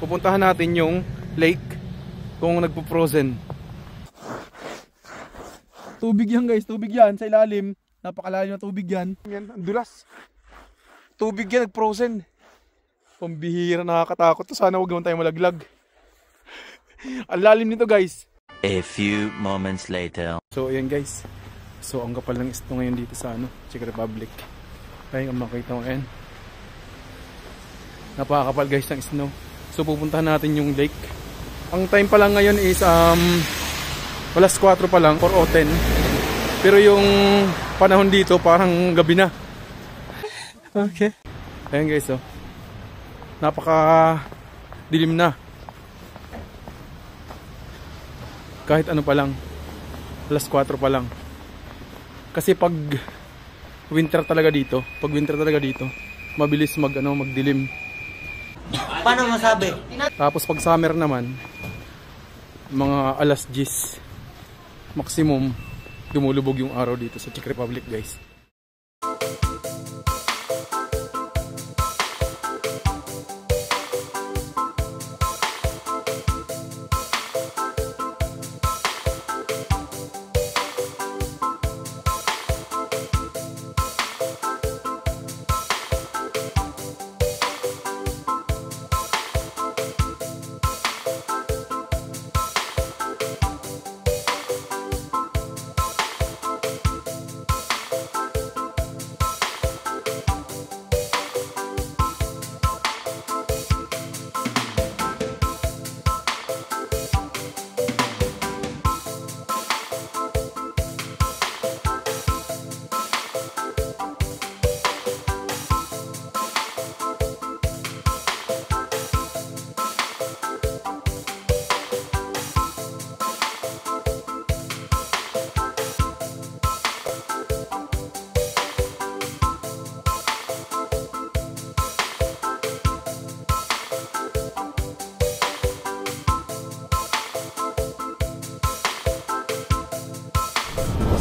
pupuntahan natin yung lake kung nagpo-frozen. Tubig yan guys, tubig yan sa ilalim. Napakalalim na tubig yan. Yan, ang dulas. Tubig yan, nag-frozen. Pambihira, nakakatakot. Sana huwag naman tayo malaglag. Ang lalim nito guys. A few moments later. So ayan guys. So ang kapal ng snow ngayon dito sa Czech Republic. Kaya ang makita mo yan. Napakakapal guys ng snow. So pupuntahan natin yung lake. Ang time pa lang ngayon is alas 4 pa lang, 4 o 10. Pero yung panahon dito parang gabi na. Okay. Ayan guys, oh. Napaka dilim na. Kahit ano pa lang, alas 4 pa lang. Kasi pag winter talaga dito, mabilis magdilim. Paano masabi? Tapos pag summer naman, mga alas 10 maximum lumulubog yung araw dito sa Czech Republic guys.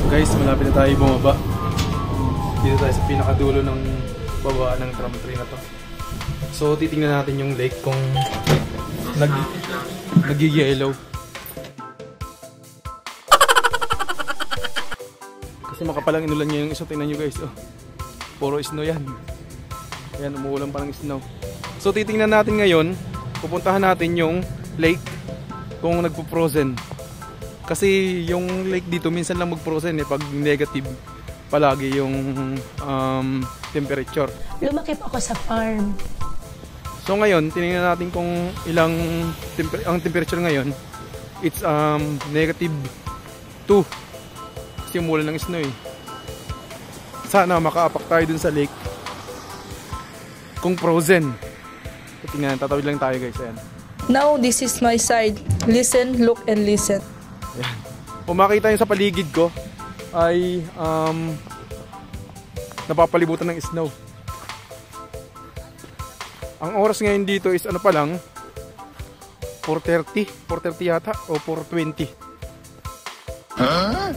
Guys, malapit na tayo bumaba. Dito tayo sa pinakadulo ng babaan ng tram train na to. So titingnan natin yung lake kung nag-yellow. Kasi makapalang inulan niya yung iso. Tingnan nyo guys, oh. Puro snow yan. Ayan, umuulan pa ng snow. So titingnan natin ngayon, pupuntahan natin yung lake kung nagpo-frozen. Kasi yung lake dito minsan lang mag-frozen pag negative palagi yung temperature. Lumaki po ako sa farm. So ngayon, tinignan natin kung ang temperature ngayon. It's -2. Kasi umulan ng snow eh. Sana makaapak tayo dun sa lake kung frozen. So, tingnan, tatawid lang tayo guys. Ayan. Now this is my side. Listen, look and listen. Ayan. Kung makita nyo sa paligid ko ay napapalibutan ng snow. Ang oras ngayon dito is ano pa lang 4:30 yata o 4:20. Huh?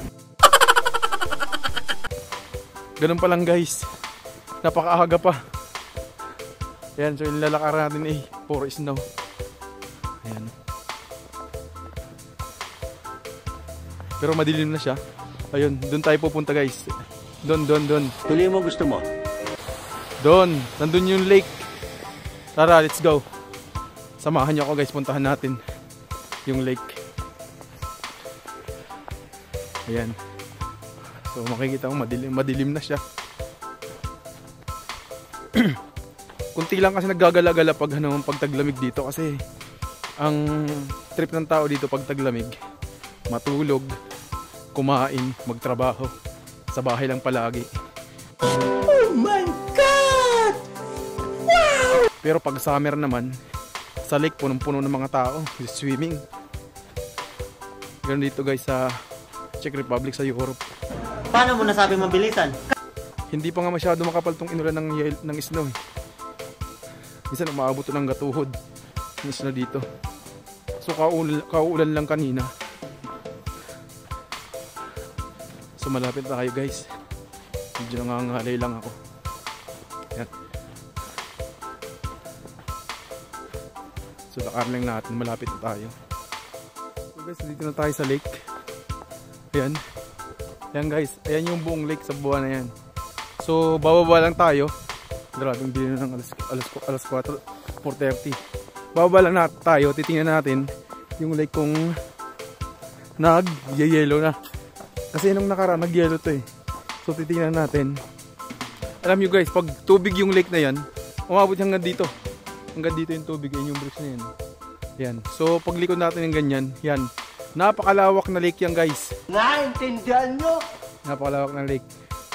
Ganun pa lang guys. Napakaaga pa. Ayan, so yung lalakaran natin puro snow. Ayan. Pero madilim na siya. Ayun, doon tayo pupunta guys. Doon. Tuloy mo gusto mo? Doon, nandun yung lake. Tara, let's go. Samahan niyo ako guys, puntahan natin yung lake. Ayan. So makikita mo, madilim na siya. Kunti lang kasi naggagala-gala pag pagtaglamig dito kasi ang trip ng tao dito pag taglamig, matulog, kumain, magtrabaho. Sa bahay lang palagi. Oh my God! Wow! Pero pag summer naman, sa lake punong-puno ng mga tao, swimming. Ganun dito guys sa Czech Republic, sa Europe. Paano mo nasabi mabilisan? Hindi pa nga masyado makapal tong inulan ng snow eh. Minsan umaabot ng gatuhod ng snow dito. So kauulan lang kanina. So malapit na kayo guys. Medyo nangangalay lang ako. Yan. So lakarin lang natin, malapit na tayo. So guys, dito na tayo sa lake. Ayan. Ayan guys, ayan yung buong lake sa buwan na yan. So bababa lang tayo. Grabing bilhin ng alas 4:30. Bababa lang tayo, titingnan natin yung lake kung nag-yellow na. Kasi nung nakaraan nag-yellow to eh. So titingnan natin. Alam nyo guys, pag tubig yung lake na yan, umabot hanggang dito. Hanggang dito yung tubig, yan yung bricks na yan. Yan. So pag likod natin yung ganyan, yan. Napakalawak na lake yan guys. Naintindihan nyo? Napakalawak na lake.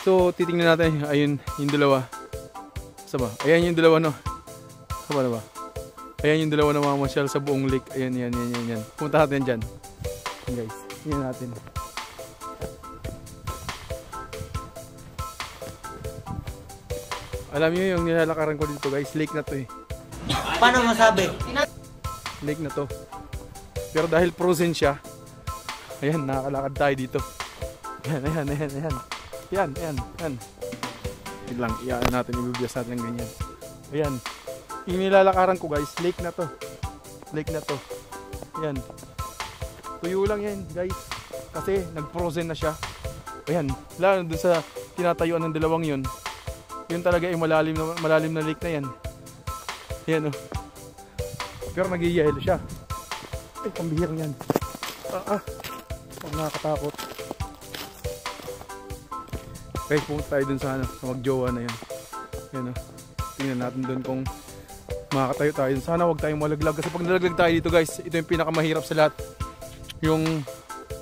So titingnan natin, ayun yung dalawa. Saba? Ayan yung dalawa no. Saba na ba? Ayan yung dalawa na mamasyal sa buong lake. Ayan, yan. Pumunta natin dyan. Yan guys, tingnan natin. Alam niyo yung nilalakaran ko dito guys, lake na to eh. Paano masabi? Lake na to. Pero dahil frozen siya, ayan, nakakalakad tayo dito. Ayan. Yan. Yun lang, iyan natin, ibibias natin ng ganyan. Ayan. Yung nilalakaran ko guys, lake na to. Lake na to. Ayan. Tuyo lang yan guys. Kasi nag-frozen na siya. Ayan. Lalo dun sa tinatayuan ng dalawang yun. Yun talaga yung malalim na lake na yan. Ayan o. Pero nag-i-yellow siya. Ay, pambihirang yan. Huwag nakakatakot. Okay, pumunta tayo dun sa magjowa na yan. Ayan o. Tingnan natin dun kung makakatayo tayo. Sana huwag tayong malaglag. Kasi pag nalaglag tayo dito guys, ito yung pinakamahirap sa lahat. Yung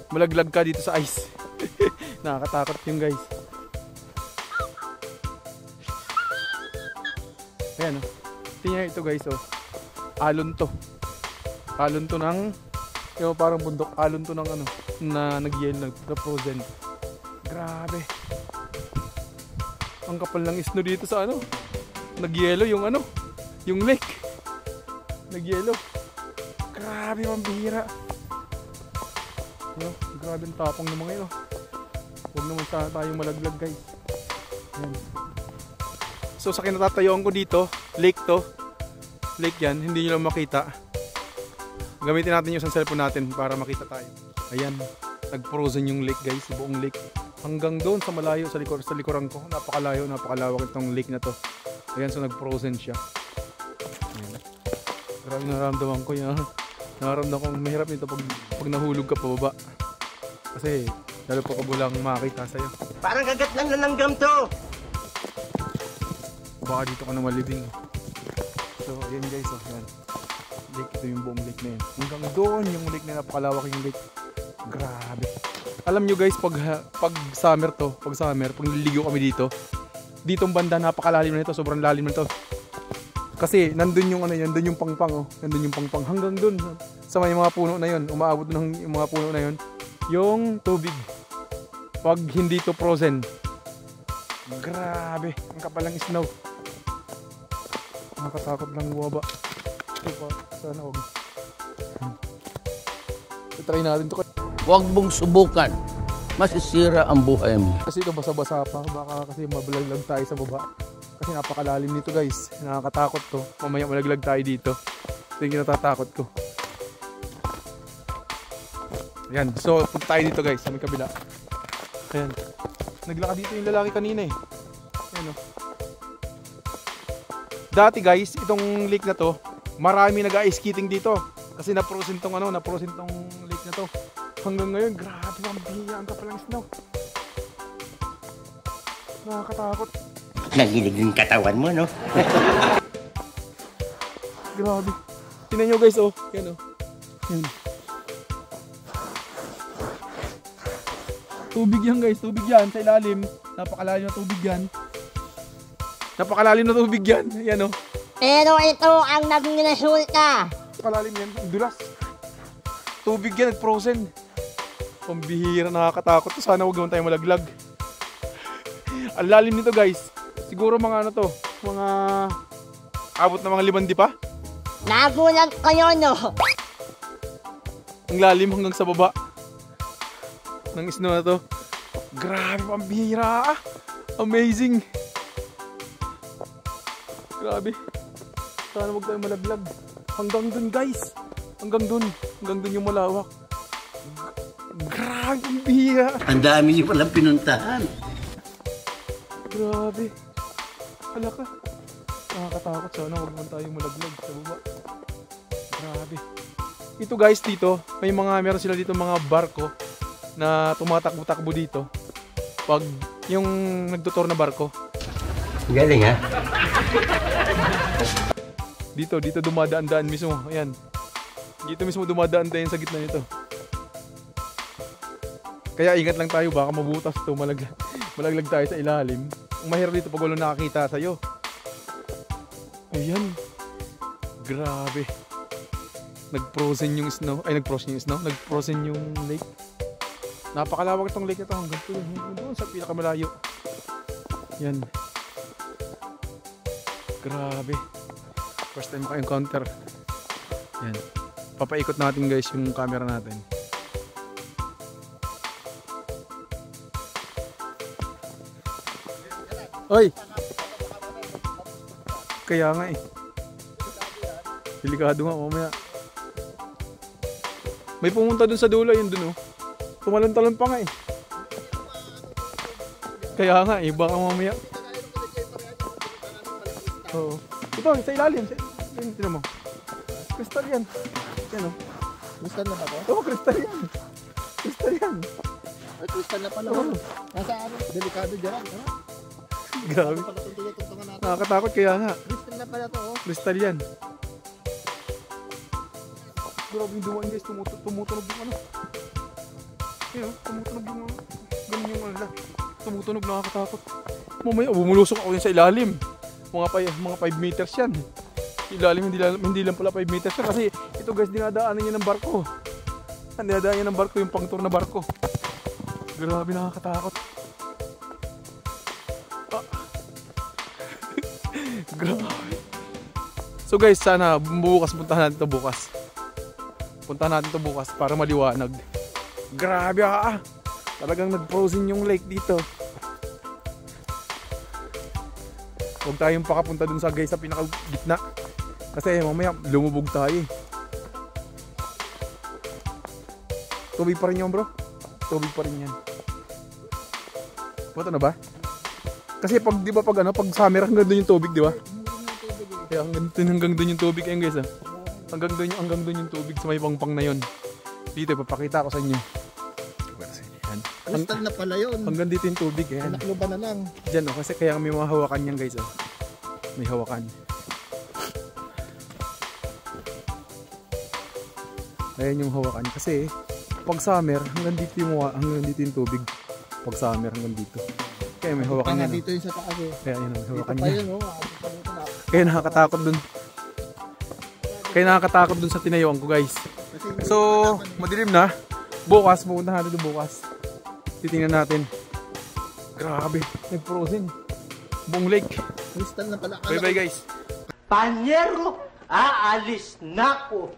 malaglag ka dito sa ice. Nakakatakot yung guys. Ayan o. Tingnan ito guys o. Alon to. Alon to ng yung parang bundok. Alon to ng ano na nag-yellow, na frozen. Grabe. Ang kapal ng snow dito sa ano. Nag-yellow yung ano. Yung lake. Nag-yellow. Grabe, mambihira. Ano, grabe ang tapang ng mga yun. Huwag naman sana tayong malaglag guys. Ayan. So sa kinatatayuan ko dito, lake to. Lake yan, hindi nyo lang makita. Gamitin natin yung isang cellphone natin para makita tayo. Ayan, nag-frozen yung lake guys, buong lake. Hanggang doon sa malayo, sa likuran ko. Napakalayo, napakalawak itong lake na to. Ayan, so nag-frozen siya. Ayan. Grabe nararamdaman ko yan. Nararamdaman ko mahirap nito pag nahulog ka pababa. Kasi lalo pa kabulang makakita sa'yo. Parang kagat lang na langgam to. Baka dito ka na malibing. So ayan guys, oh, yan. Lake, ito yung buong lake na yun. Hanggang doon yung lake na napakalawak yung lake. Grabe. Alam nyo guys, pag summer to, pag naliligo kami dito, ditong banda napakalalim na ito, sobrang lalim na ito. Kasi nandun yung ano yan, nandun yung pangpang oh. Nandun yung pangpang hanggang dun sa may mga puno na yun, umaabot ng yung mga puno na yun. Yung tubig. Pag hindi to frozen. Grabe, ang kapal ng snow. Nakakatakot lang bumaba. Ito sana huwag. Try natin to. Huwag mong subukan. Masisira ang buhay mo. Kasi ito basa-basa pa. Baka kasi mabalaglag tayo sa baba. Kasi napakalalim nito guys. Nakakatakot to. Mamaya malaglag tayo dito. Ito yung kinatatakot ko. Ayan. So punta tayo dito guys. Sa may kabila. Ayan. Naglakad dito yung lalaki kanina eh. Ayan o. Dati guys, itong lake na to, marami nag-ice skating dito. Kasi na-frozen tong lake na to. Hanggang ngayon, grabe ang biya, ang kapal ng snow. Nakakatakot. Nagilig yung katawan mo, no? Grabe. Tingnan nyo guys, oh. Yan, oh. Yan. Tubig yan guys, tubig yan sa ilalim. Napakalalim na tubig yan. Napakalalim na tubig yan. Yan, oh. Pero ito ang naging resulta. Napakalalim yan, dulas. Tubig yan, frozen. Pambihira, nakakatakot. Sana huwag naman tayo malaglag. Ang lalim nito guys. Siguro mga ano to, mga abot na mga 5 di pa. Nagulat kayo, no? Ang lalim hanggang sa baba ng snow na to. Grabe, pambihira. Amazing. Grabe. Sana huwag tayo malaglag. Hanggang dun guys. Hanggang dun yung malawak. Grabe ang biya. Ang dami niyo palang pinuntahan. Grabe. Hala ka. Nakakatakot. Sana huwag man tayo malaglag sa baba. Grabe. Ito guys dito, meron sila dito mga barko na tumatakbo-takbo dito. Pag yung nagtutur na barko. Galing ha? Dito dumadaan-daan mismo. Ayan. Dito mismo dumadaan-daan sa gitna nito. Kaya ingat lang tayo, baka mabutas to, malaglag tayo sa ilalim. Ang mahirap dito pag walang nakakita sa'yo. Ayan. Grabe. Nag-frozen yung snow. Nag-frozen yung lake. Napakalawak itong lake ito. Hanggang doon sa pinakamalayo. Yan. Grabe. First time maka-encounter. Yan. Papaikot natin guys yung camera natin. Oy! Kaya nga eh. Delikado nga mamaya. May pumunta dun sa dulo, yun dun oh. Tumalon-talon pa nga eh. Kaya nga eh, baka mamaya. Oo. Ito, sa ilalim. Tignan mo. Kristal yan. Yan oh. Kristal na ba to? Oo, kristal yan. Kristal yan. Ay, kristal na pala. Oo. Nasa ano? Delikado dyan. Grabe. Nakakatakot kaya nga. Kristal na pala to. Kristal yan. Grabe yung dumaan guys, tumutunog yung ano. Ayun, tumutunog yung ano. Ganun yung ano. Tumutunog, nakakatakot. Mamaya, bumulusok ako yun sa ilalim. Mga 5 meters yan. Ilalim, hindi lang pala 5 meters yan. Kasi ito guys, dinadaanan niya ng barko. Dinadaanan niya ng barko, yung pang-tour na barko. Grabe, nakakatakot. Grabe. So guys, sana puntahan natin ito bukas. Puntahan natin ito bukas para maliwanag. Grabe ah! Talagang nag-frozen yung lake dito. Huwag tayong pakapunta dun sa guys sa pinakagitna. Kasi mamaya lumubog tayo eh. Tubig pa rin yun bro. Tubig pa rin yan. Buto na ba? Kasi pag di ba pag summer hanggang doon yung tubig, di ba? Kaya hanggang doon yung tubig ayun guys ah. Hanggang doon yung tubig sa may pangpang na yon. Dito ipapakita ko sa inyo. Kristal na pala yun. Hanggang dito yung tubig ayan. Nakluban na lang. Diyan oh, kasi kaya may mga hawakan yan guys oh. May hawakan. Ayan yung hawakan kasi pag summer hanggang dito yung tubig. Pag summer hanggang dito. Kaya may hawakan yan. Dito yung sa taas eh. Kaya yun may hawakan Dito pa yan. yun oh. Kaya nakakatakot dun. Kaya nakakatakot dun sa tinayuan ko guys. So, madilim na. Bukas, pupunta natin doon bukas. Titingnan natin. Grabe, nag-frozen. Buong lake. Kristal na pala. Bye bye guys. Panyero, aalis na ko.